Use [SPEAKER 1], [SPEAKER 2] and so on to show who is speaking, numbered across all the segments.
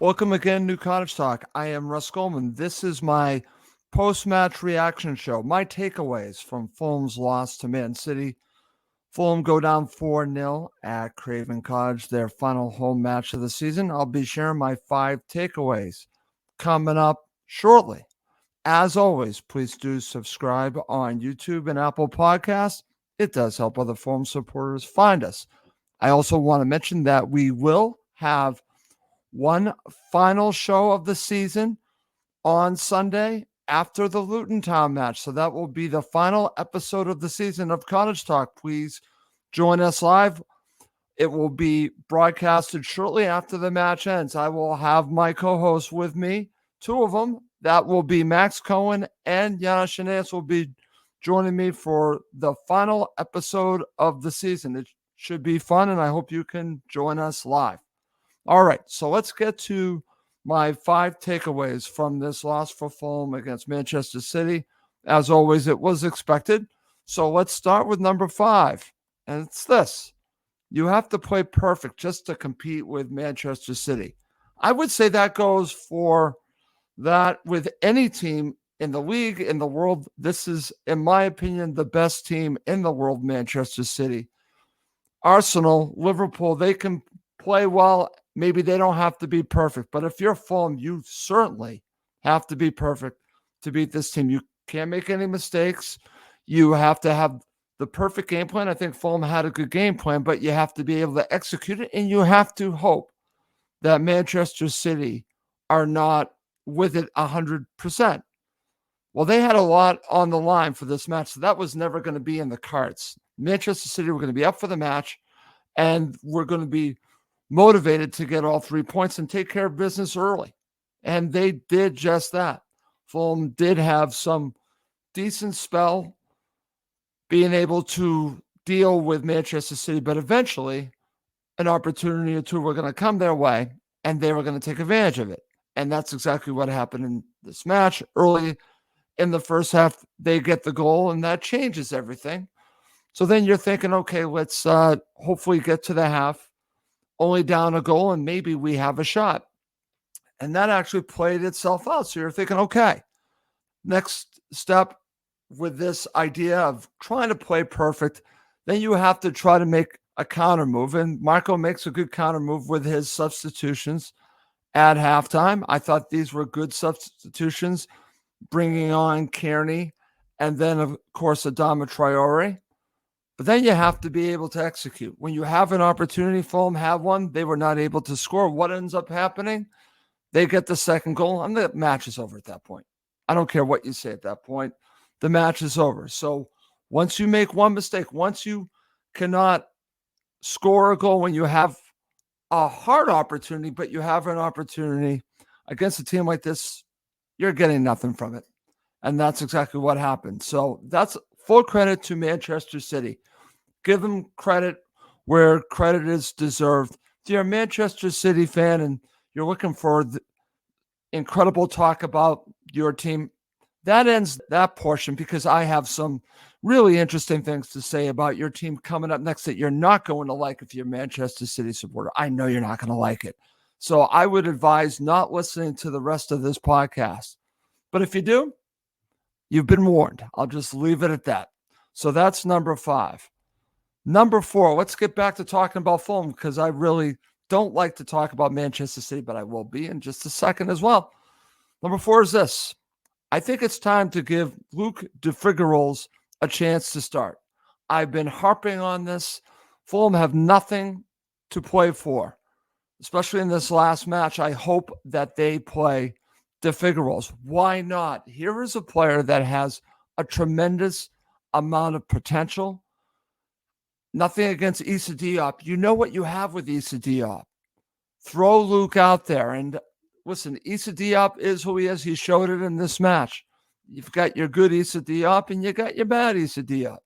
[SPEAKER 1] Welcome again to Cottage Talk. I am Russ Goldman. This is my post-match reaction show. My takeaways from Fulham's loss to Man City. Fulham go down 4-0 at Craven Cottage, their final home match of the season. I'll be sharing my 5 takeaways coming up shortly. As always, please do subscribe on YouTube and Apple Podcasts. It does help other Fulham supporters find us. I also want to mention that we will have one final show of the season on Sunday after the Luton Town match. So that will be the final episode of the season of Cottage Talk. Please join us live. It will be broadcasted shortly after the match ends. I will have my co-hosts with me, 2 of them. That will be Max Cohen and Yana Shanez will be joining me for the final episode of the season. It should be fun, and I hope you can join us live. All right, so let's get to my 5 takeaways from this loss for Fulham against Manchester City. As always, it was expected. So let's start with number 5, and it's this. You have to play perfect just to compete with Manchester City. I would say that goes for that with any team in the league, in the world. This is, in my opinion, the best team in the world, Manchester City. Arsenal, Liverpool, they can play well. Maybe they don't have to be perfect, but if you're Fulham, you certainly have to be perfect to beat this team. You can't make any mistakes. You have to have the perfect game plan. I think Fulham had a good game plan, but you have to be able to execute it, and you have to hope that Manchester City are not with it 100%. Well, they had a lot on the line for this match, so that was never going to be in the cards. Manchester City were going to be up for the match, and we're going to be motivated to get all 3 points and take care of business early. And they did just that. Fulham did have some decent spell being able to deal with Manchester City, but eventually an opportunity or two were going to come their way, and they were going to take advantage of it. And that's exactly what happened in this match. Early in the first half, they get the goal, and that changes everything. So then you're thinking, okay, let's hopefully get to the half, only down a goal, and maybe we have a shot. And that actually played itself out. So you're thinking, okay, next step with this idea of trying to play perfect, then you have to try to make a counter move. And Marco makes a good counter move with his substitutions at halftime. I thought these were good substitutions, bringing on Kearney and then, of course, Adama Traore. But then you have to be able to execute. When you have an opportunity, Fulham have one, they were not able to score. What ends up happening? They get the second goal, and the match is over at that point. I don't care what you say at that point. The match is over. So once you make one mistake, once you cannot score a goal when you have a hard opportunity, but you have an opportunity against a team like this, you're getting nothing from it. And that's exactly what happened. So that's full credit to Manchester City. Give them credit where credit is deserved. If you're a Manchester City fan and you're looking for the incredible talk about your team, that ends that portion, because I have some really interesting things to say about your team coming up next that you're not going to like if you're a Manchester City supporter. I know you're not going to like it. So I would advise not listening to the rest of this podcast. But if you do, you've been warned. I'll just leave it at that. So that's number 5. Number 4, let's get back to talking about Fulham, because I really don't like to talk about Manchester City, but I will be in just a second as well. Number 4 is this. I think it's time to give Luke de Figueroles a chance to start. I've been harping on this. Fulham have nothing to play for, especially in this last match. I hope that they play de Figueroles. Why not? Here is a player that has a tremendous amount of potential. Nothing against Issa Diop. You know what you have with Issa Diop. Throw Luke out there. And listen, Issa Diop is who he is. He showed it in this match. You've got your good Issa Diop and you got your bad Issa Diop.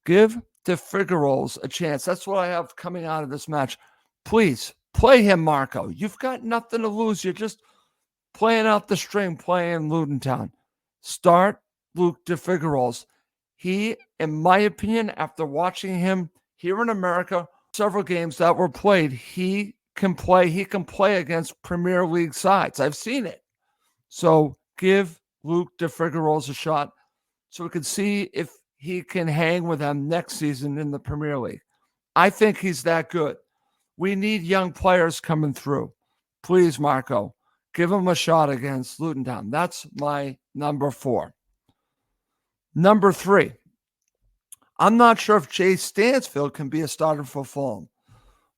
[SPEAKER 1] Give de Figueroles a chance. That's what I have coming out of this match. Please, play him, Marco. You've got nothing to lose. You're just playing out the string, playing Luton Town. Start Luke de Figueroles. He, in my opinion, after watching him here in America, several games that were played, he can play. He can play against Premier League sides. I've seen it. So give Luke DeFigueroa a shot so we can see if he can hang with them next season in the Premier League. I think he's that good. We need young players coming through. Please, Marco, give him a shot against Luton Town. That's my number 4. Number 3, I'm not sure if Jay Stansfield can be a starter for Fulham.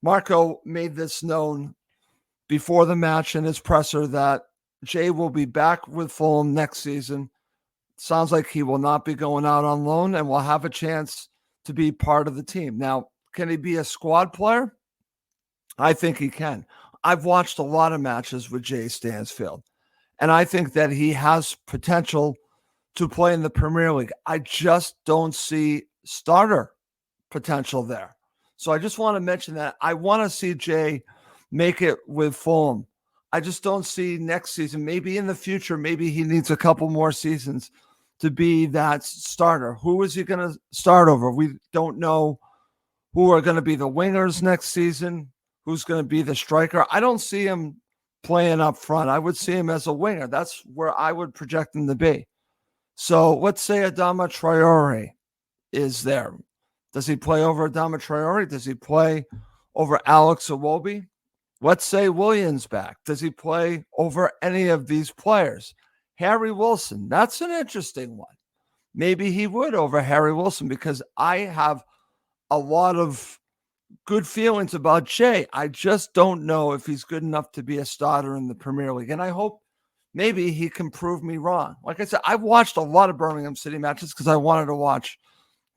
[SPEAKER 1] Marco made this known before the match in his presser that Jay will be back with Fulham next season. Sounds like he will not be going out on loan and will have a chance to be part of the team. Now, can he be a squad player? I think he can. I've watched a lot of matches with Jay Stansfield, and I think that he has potential to play in the Premier League. I just don't see starter potential there. So I just want to mention that. I want to see Jay make it with Fulham. I just don't see next season. Maybe in the future, maybe he needs a couple more seasons to be that starter. Who is he going to start over? We don't know who are going to be the wingers next season, who's going to be the striker. I don't see him playing up front. I would see him as a winger. That's where I would project him to be. So let's say Adama Traore is there. Does he play over Adama Traore? Does he play over Alex Iwobi? Let's say Williams back. Does he play over any of these players? Harry Wilson, that's an interesting one. Maybe he would over Harry Wilson because I have a lot of good feelings about Jay. I just don't know if he's good enough to be a starter in the Premier League. And I hope maybe he can prove me wrong. Like I said, I've watched a lot of Birmingham City matches because I wanted to watch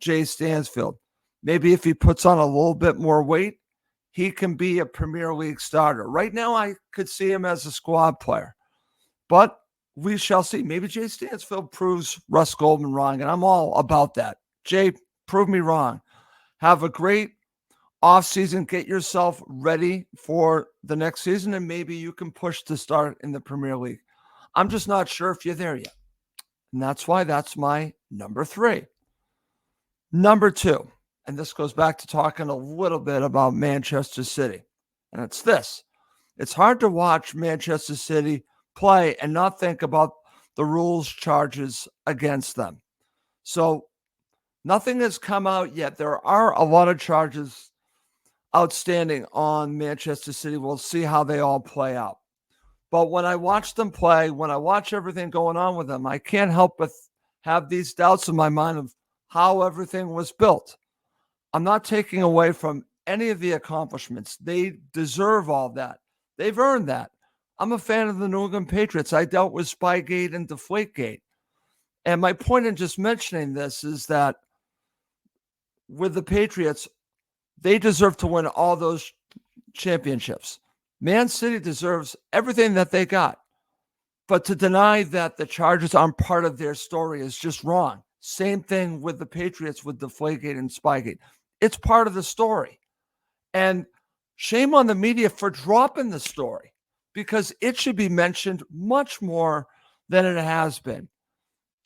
[SPEAKER 1] Jay Stansfield. Maybe if he puts on a little bit more weight, he can be a Premier League starter. Right now, I could see him as a squad player. But we shall see. Maybe Jay Stansfield proves Russ Goldman wrong, and I'm all about that. Jay, prove me wrong. Have a great offseason. Get yourself ready for the next season, and maybe you can push to start in the Premier League. I'm just not sure if you're there yet. And that's why that's my number 3. Number 2, and this goes back to talking a little bit about Manchester City, and it's this. It's hard to watch Manchester City play and not think about the rules charges against them. So nothing has come out yet. There are a lot of charges outstanding on Manchester City. We'll see how they all play out. But when I watch them play, when I watch everything going on with them, I can't help but have these doubts in my mind of how everything was built. I'm not taking away from any of the accomplishments. They deserve all that. They've earned that. I'm a fan of the New England Patriots. I dealt with Spygate and Deflategate. And my point in just mentioning this is that with the Patriots, they deserve to win all those championships. Man City deserves everything that they got. But to deny that the Chargers aren't part of their story is just wrong. Same thing with the Patriots with Deflategate and Spygate. It's part of the story. And shame on the media for dropping the story because it should be mentioned much more than it has been.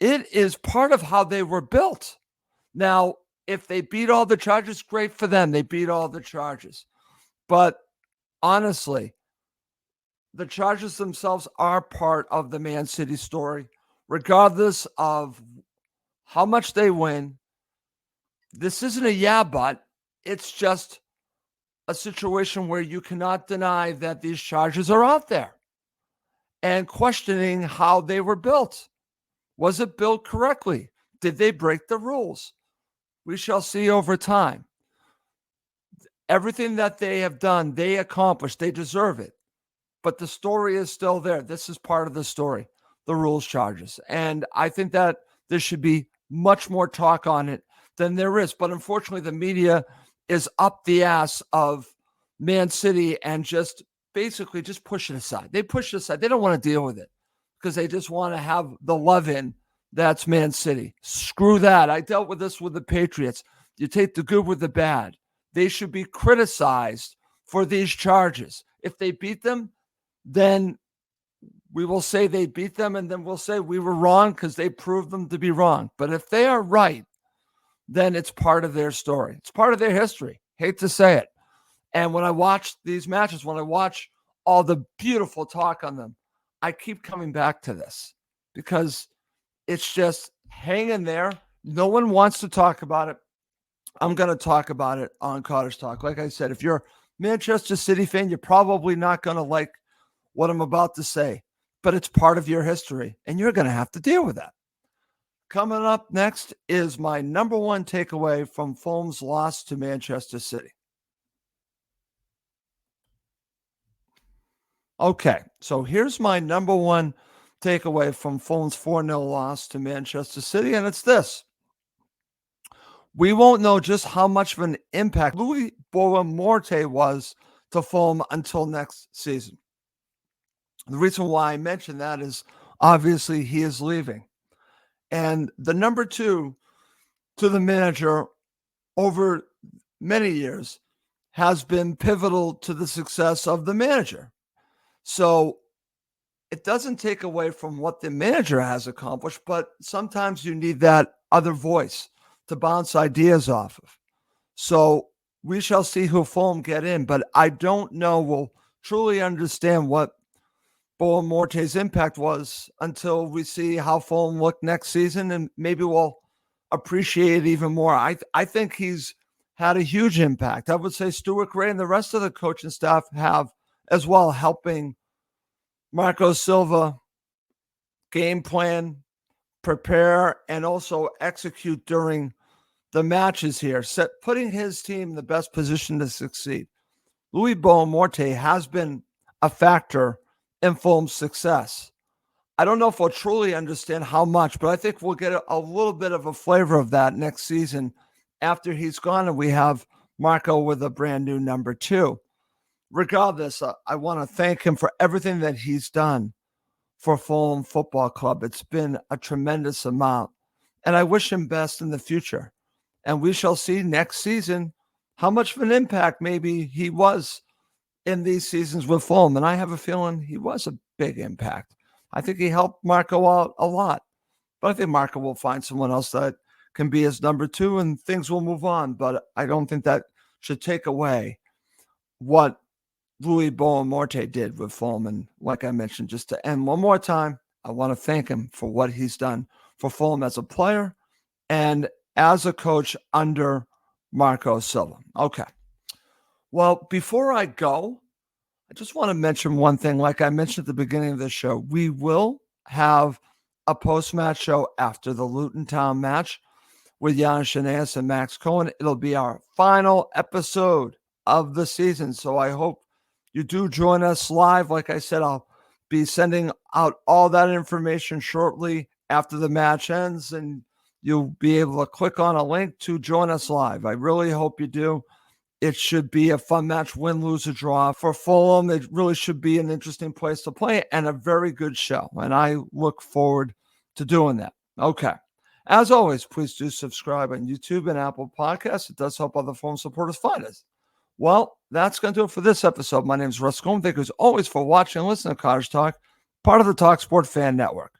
[SPEAKER 1] It is part of how they were built. Now, if they beat all the charges, great for them. They beat all the charges. But honestly, the Chargers themselves are part of the Man City story, regardless of how much they win. This isn't a yeah, but it's just a situation where you cannot deny that these charges are out there and questioning how they were built. Was it built correctly? Did they break the rules? We shall see over time. Everything that they have done, they accomplished. They deserve it. But the story is still there. This is part of the story, the rules charges. And I think that there should be much more talk on it than there is. But unfortunately, the media is up the ass of Man City and just basically just push it aside. They push it aside. They don't want to deal with it because they just want to have the love in. That's Man City. Screw that. I dealt with this with the Patriots. You take the good with the bad. They should be criticized for these charges. If they beat them, then we will say they beat them, and then we'll say we were wrong because they proved them to be wrong. But if they are right, then it's part of their story. It's part of their history. Hate to say it. And when I watch these matches, when I watch all the beautiful talk on them, I keep coming back to this because it's just hanging there. No one wants to talk about it. I'm going to talk about it on Cottage Talk. Like I said, if you're a Manchester City fan, you're probably not going to like what I'm about to say, but it's part of your history, and you're going to have to deal with that. Coming up next is my number one takeaway from Fulham's loss to Manchester City. Okay, so here's my number one takeaway from Fulham's 4-0 loss to Manchester City, and it's this. We won't know just how much of an impact Louis Morte was to Fulham until next season. The reason why I mention that is obviously he is leaving. And the number two to the manager over many years has been pivotal to the success of the manager. So it doesn't take away from what the manager has accomplished, but sometimes you need that other voice to bounce ideas off of. So we shall see who Fulham get in, but I don't know we'll truly understand what Boa Morte's impact was until we see how Fulham look next season, and maybe we'll appreciate it even more. I think he's had a huge impact. I would say Stuart Gray and the rest of the coaching staff have as well, helping Marco Silva game plan, prepare, and also execute during the matches here, putting his team in the best position to succeed. Louis Boa Morte has been a factor in Fulham's success. I don't know if we'll truly understand how much, but I think we'll get a little bit of a flavor of that next season after he's gone and we have Marco with a brand new number 2. Regardless, I want to thank him for everything that he's done for Fulham Football Club. It's been a tremendous amount, and I wish him best in the future. And we shall see next season how much of an impact maybe he was in these seasons with Fulham. And I have a feeling he was a big impact. I think he helped Marco out a lot. But I think Marco will find someone else that can be his number 2 and things will move on. But I don't think that should take away what Louis Boa Morte did with Fulham. And like I mentioned, just to end one more time, I want to thank him for what he's done for Fulham as a player and as a coach under Marco Silva. Okay. Well, before I go, I just want to mention one thing. Like I mentioned at the beginning of the show, we will have a post-match show after the Luton Town match with Jan Shaneas and Max Cohen. It'll be our final episode of the season. So I hope you do join us live. Like I said, I'll be sending out all that information shortly after the match ends, and you'll be able to click on a link to join us live. I really hope you do. It should be a fun match, win, lose, or draw for Fulham. It really should be an interesting place to play and a very good show. And I look forward to doing that. Okay. As always, please do subscribe on YouTube and Apple Podcasts. It does help other Fulham supporters find us. Well, that's going to do it for this episode. My name is Russ Goldman. Thank you as always for watching and listening to Cottage Talk, part of the talkSPORT Fan Network.